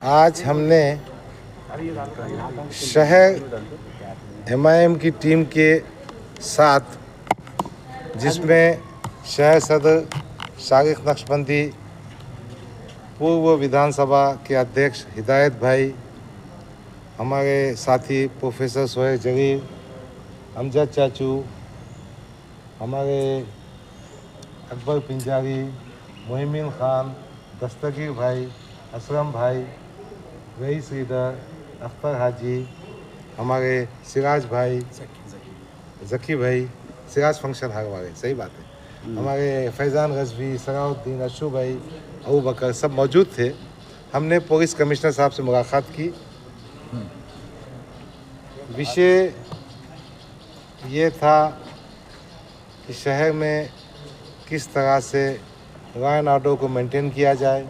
आज हमने शहर एमआईएम की टीम के साथ, जिसमें शहर सदर शारिक नक्शबंदी, पूर्व विधानसभा के अध्यक्ष हिदायत भाई, हमारे साथी प्रोफेसर सोहेल जरीर, अमजद चाचू, हमारे अकबर पिंजारी, मोहिमीन खान, दस्तगीर भाई, असलम भाई, रईस श्रीधर, अख्तर हाजी, हमारे सिराज भाई, ज़की भाई, सिराज फंक्शन हर वाले, सही बात है, हमारे फैज़ान गजवी, सराउद्दीन, अशू भाई, अबू बकर, सब मौजूद थे। हमने पुलिस कमिश्नर साहब से मुलाकात की। विषय ये था कि शहर में किस तरह से लॉ एंड ऑर्डर को मेंटेन किया जाए।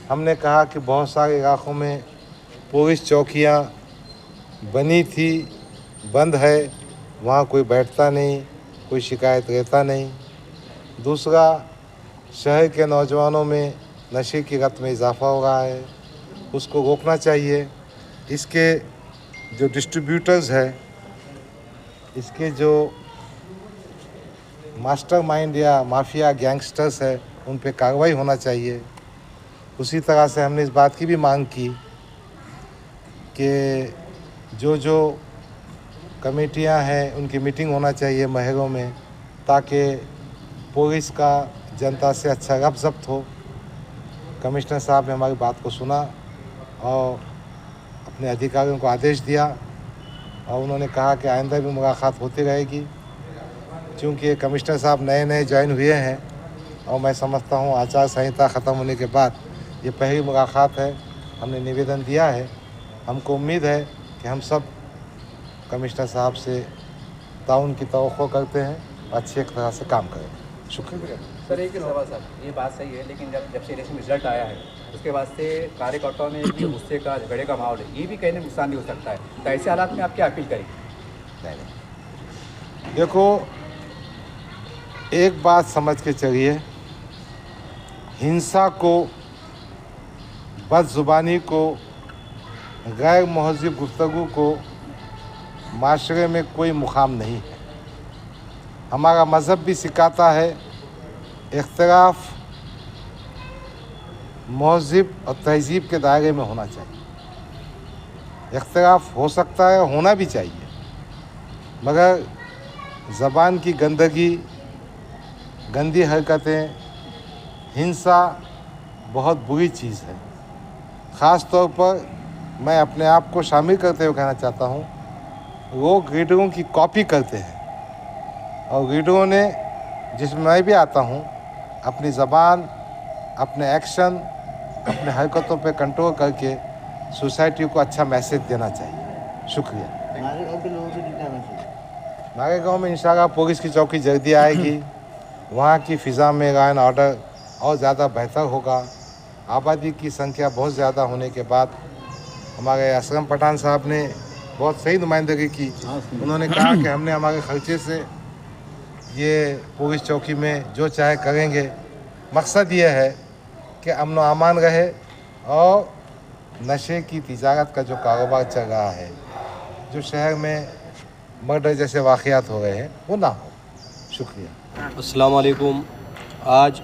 हमने कहा कि बहुत सारे इलाक़ों में पुलिस चौकियां बनी थी, बंद है, वहाँ कोई बैठता नहीं, कोई शिकायत रहता नहीं। दूसरा, शहर के नौजवानों में नशे की लत में इजाफ़ा हो रहा है, उसको रोकना चाहिए। इसके जो डिस्ट्रीब्यूटर्स है, इसके जो मास्टरमाइंड या माफिया गैंगस्टर्स है, उन पे कार्रवाई होना चाहिए। उसी तरह से हमने इस बात की भी मांग की कि जो कमेटियां हैं उनकी मीटिंग होना चाहिए महलों में, ताकि पुलिस का जनता से अच्छा रब्त ज़ब्त हो। कमिश्नर साहब ने हमारी बात को सुना और अपने अधिकारियों को आदेश दिया और उन्होंने कहा कि आइंदा भी मुलाकात होती रहेगी। क्योंकि कमिश्नर साहब नए ज्वाइन हुए हैं और मैं समझता हूँ आचार संहिता ख़त्म होने के बाद ये पहली मुलाकात है। हमने निवेदन दिया है। हमको उम्मीद है कि हम सब कमिश्नर साहब से ताउन की तवक्को करते हैं, अच्छी एक तरह से काम करें। शुक्रिया सर। एक सवाल साहब, ये बात सही है, लेकिन जब से इलेक्शन रिजल्ट आया है उसके बाद से कार्यकर्ताओं में भी गुस्से का, झगड़े का माहौल है, ये भी कहीं नुकसान भी हो सकता है। तो ऐसे हालात में आप क्या अपील करेंगे? देखो, एक बात समझ के चलिए, हिंसा को, बदजुबानी को, गैर महज़िब गुफ्तगू को माशरे में कोई मुकाम नहीं है। हमारा मज़हब भी सिखाता है इख्तिलाफ महज़िब और तहज़ीब के दायरे में होना चाहिए। इख्तिलाफ हो सकता है, होना भी चाहिए, मगर ज़बान की गंदगी, गंदी हरकतें, हिंसा बहुत बुरी चीज़ है। ख़ास तौर पर मैं अपने आप को शामिल करते हुए कहना चाहता हूँ, लोग लीडरों की कॉपी करते हैं और लीडरों ने, जिसमें मैं भी आता हूँ, अपनी ज़बान, अपने एक्शन, अपने हरकतों पे कंट्रोल करके सोसाइटी को अच्छा मैसेज देना चाहिए। शुक्रिया। हमारे गाँव में इंशाल्लाह पुलिस की चौकी जल्दी आएगी। वहाँ की फ़िज़ा में लॉ एंड ऑर्डर और ज़्यादा बेहतर होगा। आबादी की संख्या बहुत ज़्यादा होने के बाद हमारे असलम पठान साहब ने बहुत सही नुमाइंदगी की। उन्होंने कहा कि हमने हमारे ख़र्चे से ये पुलिस चौकी में जो चाहे करेंगे। मकसद ये है कि अमन व अमान रहे और नशे की तिजारत का जो कारोबार चल रहा है, जो शहर में मर्डर जैसे वाक़यात हो रहे हैं, वो ना हो। शुक्रिया। अस्सलाम वालेकुम। आज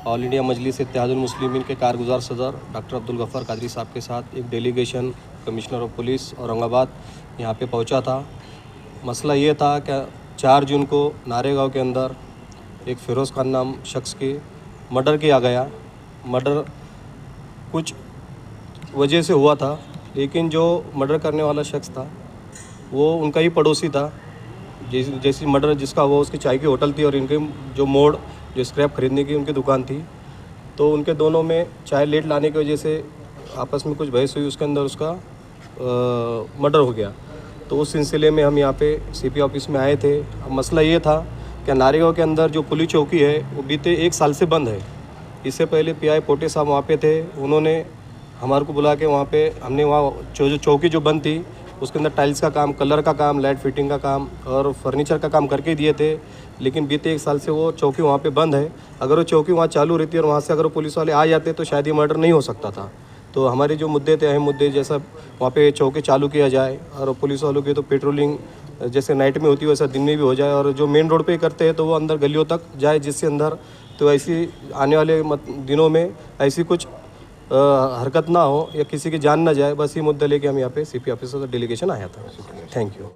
ऑल इंडिया मजलिस इत्तेहादुल मुस्लिमीन के कारगुज़ार सदर डॉक्टर अब्दुल गफ़ार कादरी साहब के साथ एक delegation commissioner of police Aurangabad यहाँ पे पहुँचा था। मसला ये था कि 4 जून को नारेगांव के अंदर एक फ़िरोज़ खान नाम शख्स की मर्डर किया गया। मर्डर कुछ वजह से हुआ था, लेकिन जो मर्डर करने वाला शख्स था वो उनका ही पड़ोसी था। जैसी मर्डर जिसका हुआ, उसकी चाय की होटल थी और इनके जो मोड़, जो स्क्रैप खरीदने की उनकी दुकान थी, तो उनके दोनों में चाय लेट लाने की वजह से आपस में कुछ बहस हुई, उसके अंदर उसका मर्डर हो गया। तो उस सिलसिले में हम यहाँ पे सीपी ऑफिस में आए थे। अब मसला ये था कि नारेगांव के अंदर जो पुलिस चौकी है वो बीते 1 साल से बंद है। इससे पहले पीआई पोटे साहब वहाँ पे थे, उन्होंने हमारे को बुला के वहाँ पे, हमने वहाँ जो चौकी जो बंद थी उसके अंदर टाइल्स का काम, कलर का काम, लाइट फिटिंग का काम और फर्नीचर का काम करके दिए थे। लेकिन बीते 1 साल से वो चौकी वहाँ पे बंद है। अगर वो चौकी वहाँ चालू रहती और वहाँ से अगर वो पुलिस वाले आ जाते तो शायद ये मर्डर नहीं हो सकता था। तो हमारे जो मुद्दे थे, अहम मुद्दे, जैसा वहाँ पे चौके चालू किया जाए और पुलिस वालों की तो पेट्रोलिंग जैसे नाइट में होती है वैसा दिन में भी हो जाए, और जो मेन रोड पे करते हैं तो वो अंदर गलियों तक जाए, जिससे अंदर तो ऐसी आने वाले दिनों में ऐसी कुछ हरकत ना हो या किसी की जान ना जाए। बस ये मुद्दा लेके हम यहाँ पे CP ऑफिस का डेलीगेशन आया था। Thank you.